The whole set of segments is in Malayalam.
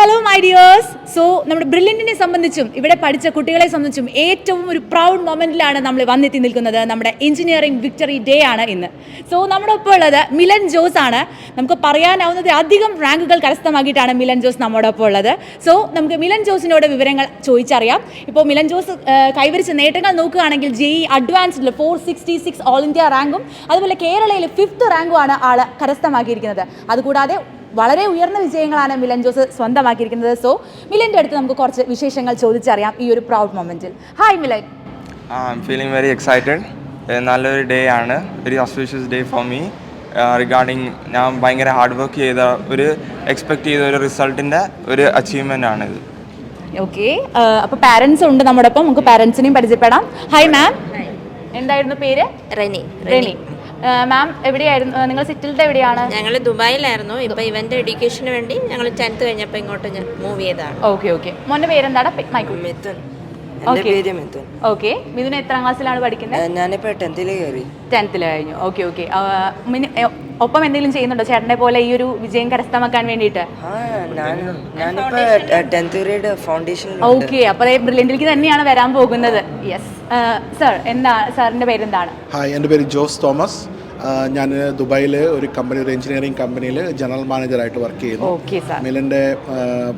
Hello my dears. സോ നമ്മുടെ ബ്രില്യൻറ്റിനെ സംബന്ധിച്ചും ഇവിടെ പഠിച്ച കുട്ടികളെ സംബന്ധിച്ചും ഏറ്റവും ഒരു പ്രൗഡ് മൊമെൻറ്റിലാണ് നമ്മൾ വന്നെത്തി നിൽക്കുന്നത്. നമ്മുടെ എഞ്ചിനീയറിംഗ് വിക്ടറി ഡേ ആണ് ഇന്ന്. സോ നമ്മുടെ ഒപ്പം ഉള്ളത് മിലൻ ജോസ് ആണ്. നമുക്ക് പറയാനാവുന്നത് അധികം റാങ്കുകൾ കരസ്ഥമാക്കിയിട്ടാണ് മിലൻ ജോസ് നമ്മുടെ ഒപ്പം ഉള്ളത്. സോ നമുക്ക് മിലൻ ജോസിനോട് വിവരങ്ങൾ ചോദിച്ചറിയാം. ഇപ്പോൾ മിലൻ ജോസ് കൈവരിച്ച നേട്ടങ്ങൾ നോക്കുകയാണെങ്കിൽ JEE അഡ്വാൻസ്ഡിൽ 466 ഓൾ ഇന്ത്യ റാങ്കും അതുപോലെ കേരളയിൽ 5th റാങ്കുമാണ് ആൾ കരസ്ഥമാക്കിയിരിക്കുന്നത്. അതുകൂടാതെ വളരെ ഉയർന്ന വിജയങ്ങളാണ് മിലൻ ജോസ് സ്വന്തമാക്കിയിരിക്കുന്നത്. സോ മിലൻ്റെ അടുത്ത് നമുക്ക് കുറച്ച് വിശേഷങ്ങൾ ചോദിച്ചറിയാം ഈ ഒരു പ്രൗഡ് മൊമെൻറ്റിൽ. Hi Milan. I am feeling very excited. നല്ലൊരു ഡേ ആണ്, very auspicious day for me. Regarding ഞാൻ ഭയങ്കര ഹാർഡ് വർക്ക് ചെയ്ത എക്സ്പെക്ട് ചെയ്ത ഒരു റിസൾട്ടിൻ്റെ ഒരു അച്ചീവ്മെൻ്റ് ആണിത്. ഓക്കെ, അപ്പോൾ പാരൻസ് ഉണ്ട് നമ്മുടെ ഒപ്പം, നമുക്ക് പാരൻസിനെയും പരിചയപ്പെടാം. ഹായ് മാം, എന്തായിരുന്നു പേര്? റെനി. മാം എവിടെയായിരുന്നു നിങ്ങൾ സെറ്റിൽഡ്? എവിടെയാണ്? ഞങ്ങൾ ദുബായിലായിരുന്നു. ഇപ്പോൾ ഇവൻ്റെ എഡ്യൂക്കേഷന് വേണ്ടി ഞങ്ങൾ 10th കഴിഞ്ഞപ്പോൾ ഇങ്ങോട്ട് മൂവ് ചെയ്തതാണ്. ഓക്കെ. മോൻ്റെ പേരെന്താണ്? മൈക്കു. മിഥുൻ. എൻ്റെ പേര് മിഥുൻ. ഓക്കെ, മിഥുൻ എത്രാം ക്ലാസ്സിലാണ് പഠിക്കുന്നത്? ഞാനിപ്പോൾ 10th കയറി. 10th കഴിഞ്ഞു. ഓക്കെ. ഒപ്പം എന്തെങ്കിലും ചെയ്യുന്നുണ്ടോ ചേട്ടനെ പോലെ ഈ ഒരു വിജയം കരസ്ഥമാക്കാൻ വേണ്ടിയിട്ട്? ഞാനിപ്പോൾ 10th ഗ്രേഡ് ഫൗണ്ടേഷൻ. ഓക്കെ, അപ്പോൾ ബ്രില്യൻറ്റിലേക്ക് തന്നെയാണ് വരാൻ പോകുന്നത്. യെസ് സർ, എന്താ സാറിൻ്റെ പേരെന്താണ്? ഹായ്, എൻ്റെ പേര് ജോസ് തോമസ്. ഞാൻ ദുബായിൽ ഒരു എഞ്ചിനീയറിംഗ് കമ്പനിയിൽ ജനറൽ മാനേജറായിട്ട് വർക്ക് ചെയ്യുന്നു. Okay sir. മിലൻ്റെ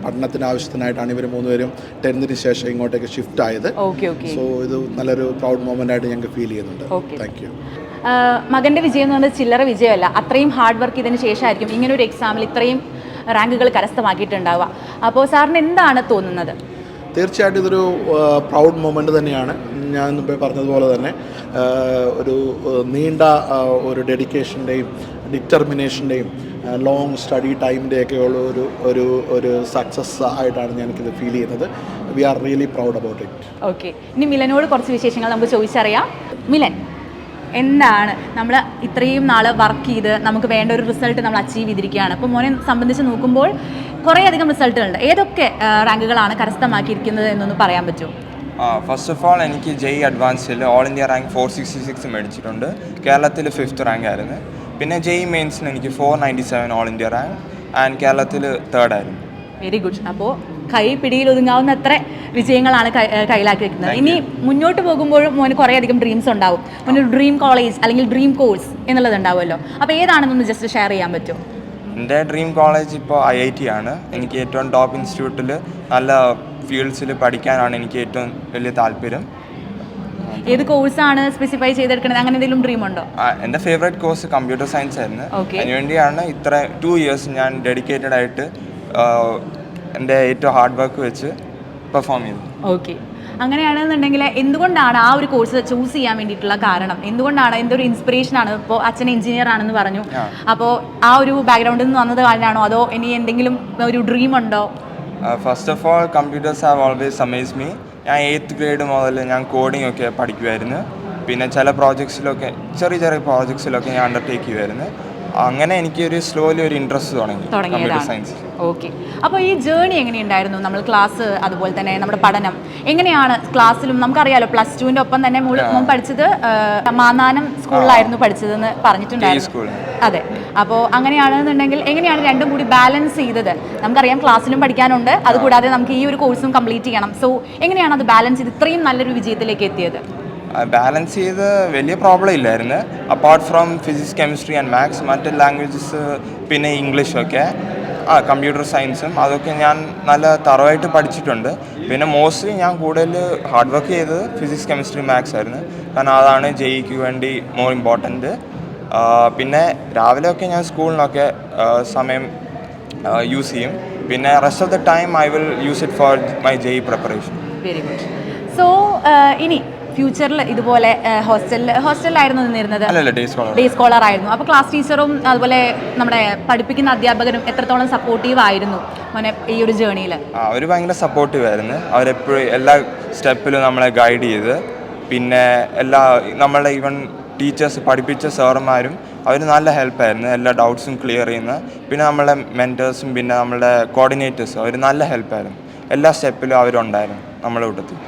പഠനത്തിന് ആവശ്യത്തിനായിട്ടാണ് ഇവർ 3 പേരും 10th ശേഷം ഇങ്ങോട്ടേക്ക് ഷിഫ്റ്റ് ആയത്. ഓക്കെ. സോ ഇത് നല്ലൊരു പ്രൗഡ് മൊമെൻ്റ് ആയിട്ട് ഞങ്ങൾക്ക് ഫീൽ ചെയ്യുന്നുണ്ട്. Thank you. മകൻ്റെ വിജയം എന്ന് പറഞ്ഞാൽ ചില്ലറ വിജയമല്ല. അത്രയും ഹാർഡ് വർക്ക് ചെയ്തതിന് ശേഷമായിരിക്കും ഇങ്ങനെ ഒരു എക്സാമിൽ ഇത്രയും റാങ്കുകൾ കരസ്ഥമാക്കിയിട്ടുണ്ടാവുക. അപ്പോൾ സാറിന് എന്താണ് തോന്നുന്നത്? തീർച്ചയായിട്ടും ഇതൊരു പ്രൗഡ് മൊമെൻ്റ് തന്നെയാണ്. ഞാൻ മുമ്പേ പറഞ്ഞതുപോലെ തന്നെ ഒരു നീണ്ട ഒരു ഡെഡിക്കേഷൻ്റെയും ഡിറ്റർമിനേഷൻ്റെയും ലോങ് സ്റ്റഡി ടൈമിൻ്റെയൊക്കെ ഉള്ള ഒരു സക്സസ് ആയിട്ടാണ് എനിക്കിത് ഫീൽ ചെയ്യുന്നത്. We are really proud about it. Okay, ഇനി മിലനോട് കുറച്ച് വിശേഷങ്ങൾ നമുക്ക് ചോദിച്ചറിയാം. മിലൻ, എന്താണ് നമ്മൾ ഇത്രയും നാൾ വർക്ക് ചെയ്ത് നമുക്ക് വേണ്ട ഒരു റിസൾട്ട് നമ്മൾ അച്ചീവ് ചെയ്തിരിക്കുകയാണ്. അപ്പോൾ മോനെ സംബന്ധിച്ച് നോക്കുമ്പോൾ കുറേയധികം റിസൾട്ടുകളുണ്ട്. ഏതൊക്കെ റാങ്കുകളാണ് കരസ്ഥമാക്കിയിരിക്കുന്നത് എന്നൊന്ന് പറയാൻ പറ്റുമോ? ഫസ്റ്റ് ഓഫ് ഓൾ എനിക്ക് JEE അഡ്വാൻസിൽ ഓൾ ഇന്ത്യ റാങ്ക് 466 മേടിച്ചിട്ടുണ്ട്. കേരളത്തിൽ 5th റാങ്ക് ആയിരുന്നു. പിന്നെ JEE മെയിൻസിന് എനിക്ക് 497 ഓൾ ഇന്ത്യ റാങ്ക് ആൻഡ് കേരളത്തിൽ 3rd ആയിരുന്നു. Very good. അപ്പോൾ കൈ പിടിയിൽ ഒതുങ്ങാവുന്ന അത്ര വിജയങ്ങളാണ് കയ്യിലാക്കി വെക്കുന്നത്. ഇനി മുന്നോട്ട് പോകുമ്പോഴും മോന് കുറേയധികം ഡ്രീംസ് ഉണ്ടാവും. മോനൊരു ഡ്രീം കോളേജ് അല്ലെങ്കിൽ ഡ്രീം കോഴ്സ് എന്നുള്ളത് ഉണ്ടാവുമല്ലോ. അപ്പോൾ ഏതാണെന്നൊന്ന് ജസ്റ്റ് ഷെയർ ചെയ്യാൻ പറ്റുമോ? എൻ്റെ ഡ്രീം കോളേജ് ഇപ്പോൾ IIT ആണ്. എനിക്ക് ഏറ്റവും ടോപ്പ് ഇൻസ്റ്റിറ്റ്യൂട്ടിൽ നല്ല ഫീൽഡ്സിൽ പഠിക്കാനാണ് എനിക്ക് ഏറ്റവും വലിയ താല്പര്യം. ഏത് കോഴ്സാണ് സ്പെസിഫൈ ചെയ്തെടുക്കുന്നത്? അങ്ങനെ എന്തെങ്കിലും ഡ്രീം ഉണ്ടോ? എൻ്റെ ഫേവറേറ്റ് കോഴ്സ് കമ്പ്യൂട്ടർ സയൻസ് ആയിരുന്നു. അതിനുവേണ്ടിയാണ് ഇത്ര 2 years ഞാൻ ഡെഡിക്കേറ്റഡ് ആയിട്ട് എൻ്റെ ഏറ്റവും ഹാർഡ് വർക്ക് വെച്ച് പെർഫോം ചെയ്തു. ഓക്കെ, അങ്ങനെയാണെന്നുണ്ടെങ്കിൽ എന്തുകൊണ്ടാണ് ആ ഒരു കോഴ്സ് ചൂസ് ചെയ്യാൻ വേണ്ടിയിട്ടുള്ള കാരണം? എന്തുകൊണ്ടാണ്? എന്തൊരു ഇൻസ്പിറേഷനാണ്? ഇപ്പോൾ അച്ഛൻ എഞ്ചിനീയർ ആണെന്ന് പറഞ്ഞു. അപ്പോൾ ആ ഒരു ബാക്ക്ഗ്രൗണ്ടിൽ നിന്ന് വന്നത് കാരണമാണോ അതോ ഇനി എന്തെങ്കിലും ഒരു ഡ്രീം ഉണ്ടോ? First of all computers have always Amaze me. ഞാൻ 8th ഗ്രേഡ് മുതൽ ഞാൻ കോഡിംഗ് ഒക്കെ പഠിക്കുമായിരുന്നു. പിന്നെ ചില പ്രോജക്ട്സിലൊക്കെ ചെറിയ പ്രോജക്ട്സിലൊക്കെ ഞാൻ അണ്ടർടേക്ക് ചെയ്യുമായിരുന്നു. അങ്ങനെ എനിക്കൊരു സ്ലോലി ഒരു ഇൻട്രസ്റ്റ് തുടങ്ങി കമ്പ്യൂട്ടർ സയൻസ്. ഓക്കെ, അപ്പോൾ ഈ ജേർണി എങ്ങനെയുണ്ടായിരുന്നു? നമ്മൾ ക്ലാസ് അതുപോലെ തന്നെ നമ്മുടെ പഠനം എങ്ങനെയാണ്? ക്ലാസ്സിലും നമുക്കറിയാലോ +2ൻ്റെ ഒപ്പം തന്നെ മോൻ പഠിച്ചത് മാന്നാനം സ്കൂളിലായിരുന്നു പഠിച്ചതെന്ന് പറഞ്ഞിട്ടുണ്ടായിരുന്നു. അതെ, അപ്പോൾ അങ്ങനെയാണെന്നുണ്ടെങ്കിൽ എങ്ങനെയാണ് രണ്ടും കൂടി ബാലൻസ് ചെയ്തത്? നമുക്കറിയാം ക്ലാസ്സിലും പഠിക്കാനുണ്ട്, അതുകൂടാതെ നമുക്ക് ഈ ഒരു കോഴ്സും കംപ്ലീറ്റ് ചെയ്യണം. സോ എങ്ങനെയാണ് അത് ബാലൻസ് ചെയ്ത് ഇത്രയും നല്ലൊരു വിജയത്തിലേക്ക് എത്തിയത്? ബാലൻസ് ചെയ്ത് വലിയ പ്രോബ്ലം ഇല്ലായിരുന്നു. Apart from physics, chemistry and maths, മറ്റ് ലാംഗ്വേജസ് പിന്നെ ഇംഗ്ലീഷൊക്കെ കമ്പ്യൂട്ടർ സയൻസും അതൊക്കെ ഞാൻ നല്ല തറവായിട്ട് പഠിച്ചിട്ടുണ്ട്. പിന്നെ മോസ്റ്റ്ലി ഞാൻ കൂടുതൽ ഹാർഡ് വർക്ക് ചെയ്തത് ഫിസിക്സ്, കെമിസ്ട്രി, മാത്സ് ആയിരുന്നു. കാരണം അതാണ് JEEക്ക് വേണ്ടി മോർ ഇമ്പോർട്ടൻറ്റ്. പിന്നെ രാവിലെയൊക്കെ ഞാൻ സ്കൂളിനൊക്കെ സമയം യൂസ് ചെയ്യും. പിന്നെ rest of the time I will use it for my JEE preparation. Very good. So ഇനി ഫ്യൂച്ചറിൽ ഇതുപോലെ ഹോസ്റ്റലിലായിരുന്നു നിന്നിരുന്നത്? ഡേ സ്കോളർ ആയിരുന്നു. അപ്പോൾ ക്ലാസ് ടീച്ചറും അതുപോലെ നമ്മുടെ പഠിപ്പിക്കുന്ന അധ്യാപകരും എത്രത്തോളം സപ്പോർട്ടീവ് ആയിരുന്നു മോനെ ഈ ഒരു ജേണിയിൽ? അവർ ഭയങ്കര സപ്പോർട്ടീവ് ആയിരുന്നു. അവരെപ്പോഴും എല്ലാ സ്റ്റെപ്പിലും നമ്മളെ ഗൈഡ് ചെയ്ത്, പിന്നെ നമ്മളുടെ ഈവൻ ടീച്ചേഴ്സ് പഠിപ്പിച്ച സാറുമാരും അവർ നല്ല ഹെൽപ്പായിരുന്നു. എല്ലാ ഡൗട്ട്സും ക്ലിയർ ചെയ്യുന്ന. പിന്നെ നമ്മളുടെ മെൻറ്റേഴ്സും പിന്നെ നമ്മളുടെ കോർഡിനേറ്റേഴ്സും അവർ നല്ല ഹെൽപ്പായിരുന്നു. എല്ലാ സ്റ്റെപ്പിലും അവരുണ്ടായിരുന്നു നമ്മുടെ കൂട്ടത്തിൽ.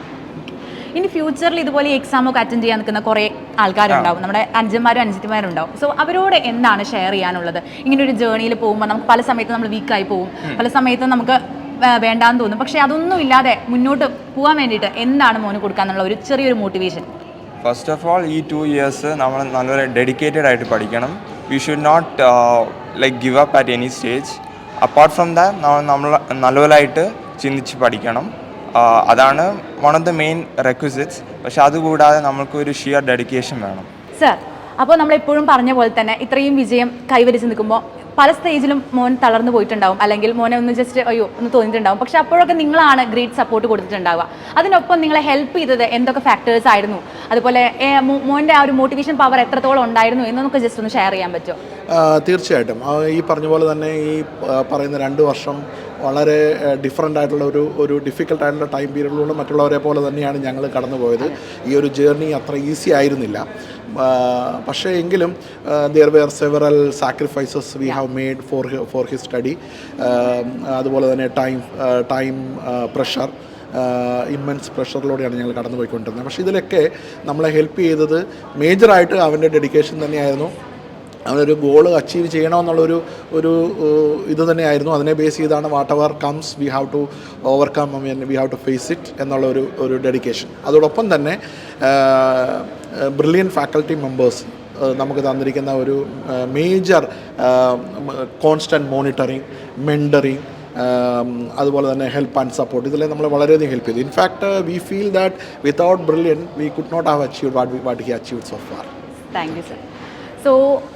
ഇനി ഫ്യൂച്ചറിൽ ഇതുപോലെ എക്സാം ഒക്കെ അറ്റൻഡ് ചെയ്യാൻ നിൽക്കുന്ന കുറേ ആൾക്കാരുണ്ടാവും, നമ്മുടെ അനുജന്മാരും അനുജത്തിമാരുണ്ടാവും. സോ അവരോട് എന്താണ് ഷെയർ ചെയ്യാനുള്ളത്? ഇങ്ങനെ ഒരു ജേർണിയിൽ പോകുമ്പോൾ നമുക്ക് പല സമയത്ത് നമ്മൾ വീക്കായി പോകും, പല സമയത്ത് നമുക്ക് വേണ്ടാന്ന് തോന്നും. പക്ഷേ അതൊന്നും ഇല്ലാതെ മുന്നോട്ട് പോകാൻ വേണ്ടിയിട്ട് എന്താണ് മോന് കൊടുക്കാന്നുള്ള ഒരു ചെറിയൊരു മോട്ടിവേഷൻ? ഫസ്റ്റ് ഓഫ് ഓൾ ഈ 2 years നമ്മൾ നല്ലൊരു ഡെഡിക്കേറ്റഡ് ആയിട്ട് പഠിക്കണം. We should not like give up at any stage. Apart from that നമ്മൾ നല്ലപോലായിട്ട് ചിന്തിച്ച് പഠിക്കണം. അതാണ് one of the main requisites. പക്ഷെ അതുകൂടാതെ നമ്മൾക്കൊരു ഷിയർ ഡെഡിക്കേഷൻ വേണം. സർ, അപ്പോൾ നമ്മളെപ്പോഴും പറഞ്ഞ പോലെ തന്നെ ഇത്രയും വിജയം കൈവരിച്ച് നിൽക്കുമ്പോൾ പല സ്റ്റേജിലും മോൻ തളർന്നു പോയിട്ടുണ്ടാവും, അല്ലെങ്കിൽ മോനെ ഒന്ന് ജസ്റ്റ് അയ്യോ ഒന്ന് തോന്നിയിട്ടുണ്ടാവും. പക്ഷെ അപ്പോഴൊക്കെ നിങ്ങളാണ് ഗ്രേറ്റ് സപ്പോർട്ട് കൊടുത്തിട്ടുണ്ടാവുക. അതിനൊപ്പം നിങ്ങളെ ഹെൽപ്പ് ചെയ്തത് എന്തൊക്കെ ഫാക്ടേഴ്സ് ആയിരുന്നു? അതുപോലെ മോൻ്റെ ആ ഒരു മോട്ടിവേഷൻ പവർ എത്രത്തോളം ഉണ്ടായിരുന്നു എന്ന് നമുക്ക് ജസ്റ്റ് ഒന്ന് ഷെയർ ചെയ്യാൻ പറ്റുമോ? തീർച്ചയായിട്ടും. ഈ പറഞ്ഞ പോലെ തന്നെ ഈ പറയുന്ന 2 വർഷം വളരെ ഡിഫറെൻ്റ് ആയിട്ടുള്ള ഒരു ഡിഫിക്കൽട്ടായിട്ടുള്ള ടൈം പീരീഡിലൂടെ മറ്റുള്ളവരെ പോലെ തന്നെയാണ് ഞങ്ങൾ കടന്നുപോയത്. ഈ ഒരു ജേർണി അത്ര ഈസി ആയിരുന്നില്ല. പക്ഷേ എങ്കിലും there were several sacrifices we have made for his study. അതുപോലെ തന്നെ ടൈം പ്രഷർ, ഇമ്മൻസ് പ്രഷറിലൂടെയാണ് ഞങ്ങൾ കടന്നു പോയിക്കൊണ്ടിരുന്നത്. പക്ഷേ ഇതിലൊക്കെ നമ്മളെ ഹെൽപ്പ് ചെയ്തത് മേജറായിട്ട് അവൻ്റെ ഡെഡിക്കേഷൻ തന്നെയായിരുന്നു. അവനൊരു ഗോൾ അച്ചീവ് ചെയ്യണമെന്നുള്ളൊരു ഇത് തന്നെയായിരുന്നു. അതിനെ ബേസ് ചെയ്താണ് whatever comes we have to overcome, we have to face it എന്നുള്ള ഒരു ഡെഡിക്കേഷൻ. അതോടൊപ്പം തന്നെ ബ്രില്യൻ ഫാക്കൽറ്റി മെമ്പേഴ്സ് നമുക്ക് തന്നിരിക്കുന്ന ഒരു മേജർ കോൺസ്റ്റൻറ്റ് മോണിറ്ററിങ്, മെൻറ്ററിങ്, അതുപോലെ തന്നെ ഹെൽപ്പ് ആൻഡ് സപ്പോർട്ട്, ഇതിലെ നമ്മളെ വളരെയധികം ഹെൽപ്പ് ചെയ്തു. In fact we feel that without Brilliant we could not have achieved what he achieved so far. Thank you sir. So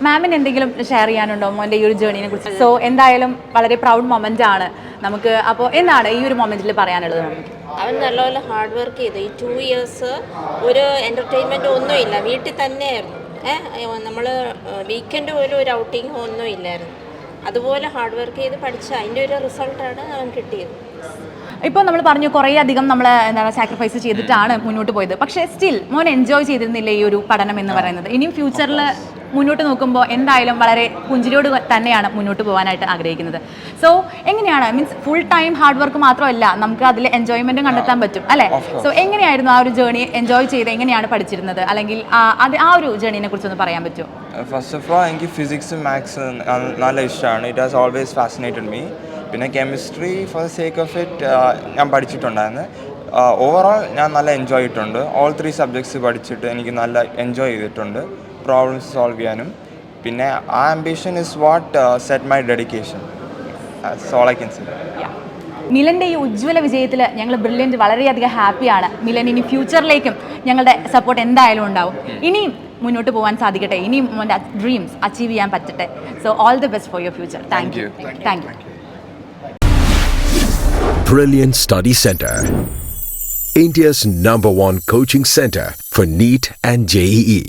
മാമിന് എന്തെങ്കിലും ഷെയർ ചെയ്യാനുണ്ടോ മോൻ്റെ ഈ ഒരു ജേർണിനെ കുറിച്ച്? സോ എന്തായാലും വളരെ പ്രൗഡ് മൊമെൻ്റ് ആണ് നമുക്ക്. അപ്പോൾ എന്താണ് ഈ ഒരു മൊമെൻറ്റിൽ പറയാനുള്ളത് നമുക്ക്? അവൻ നല്ലപോലെ ഹാർഡ് വർക്ക് ചെയ്തു. ഈ 2 years ഒരു എൻ്റർടൈൻമെൻറ്റ് ഒന്നുമില്ല, വീട്ടിൽ തന്നെയായിരുന്നു. നമ്മൾ വീക്കെൻഡ് പോലും ഒരു ഔട്ടിങ് ഒന്നും ഇല്ലായിരുന്നു. അതുപോലെ ഹാർഡ് വർക്ക് ചെയ്ത് പഠിച്ച അതിൻ്റെ ഒരു റിസൾട്ടാണ് അവൻ കിട്ടിയത്. ഇപ്പോൾ നമ്മൾ പറഞ്ഞു കുറേ അധികം നമ്മൾ എന്താണ് സാക്രിഫൈസ് ചെയ്തിട്ടാണ് മുന്നോട്ട് പോയത്. പക്ഷേ സ്റ്റിൽ മോൻ എൻജോയ് ചെയ്തിരുന്നില്ല ഈ ഒരു പഠനം എന്ന് പറയുന്നത്? ഇനിയും ഫ്യൂച്ചറിൽ മുന്നോട്ട് നോക്കുമ്പോൾ എന്തായാലും വളരെ പുഞ്ചിരിയോട് തന്നെയാണ് മുന്നോട്ട് പോകാനായിട്ട് ആഗ്രഹിക്കുന്നത്. സോ എങ്ങനെയാണ്, means full time hard work മാത്രമല്ല, നമുക്ക് അതിൽ എൻജോയ്മെൻറ്റും കണ്ടെത്താൻ പറ്റും അല്ലേ? സോ എങ്ങനെയായിരുന്നു ആ ഒരു ജേർണി എൻജോയ് ചെയ്ത് എങ്ങനെയാണ് പഠിച്ചിരുന്നത്? അല്ലെങ്കിൽ ആ ഒരു ജേർണിനെ കുറിച്ചൊന്ന് പറയാൻ പറ്റുമോ? ഫസ്റ്റ് ഓഫ് ഓൾ എനിക്ക് ഫിസിക്സും മാത്സും നല്ല ഇഷ്ടമാണ്. It has always fascinated me. പിന്നെ chemistry for the sake of it ഞാൻ പഠിച്ചിട്ടുണ്ടായിരുന്നു. ഓവറോൾ ഞാൻ നല്ല എൻജോയ് ചെയ്തിട്ടുണ്ട്. ഓൾ 3 സബ്ജക്ട്സ് പഠിച്ചിട്ട് എനിക്ക് നല്ല എൻജോയ് ചെയ്തിട്ടുണ്ട്, പ്രോബ്ലംസ് സോൾവ് ചെയ്യാനും. പിന്നെ ആ ambition is what set my dedication. That's all I can say. മിലൻ്റെ ഈ ഉജ്ജ്വല വിജയത്തിൽ ഞങ്ങൾ ബ്രില്യൻറ്റ് വളരെയധികം ഹാപ്പിയാണ്. മിലൻ ഇനി ഫ്യൂച്ചറിലേക്കും ഞങ്ങളുടെ സപ്പോർട്ട് എന്തായാലും ഉണ്ടാവും. ഇനിയും മുന്നോട്ട് പോകാൻ സാധിക്കട്ടെ, ഇനിയും മോൻ്റെ ഡ്രീംസ് അച്ചീവ് ചെയ്യാൻ പറ്റട്ടെ. So all the best for your future. Thank you. Thank you. Brilliant Study Center, India's #1 coaching center for NEET and JEE.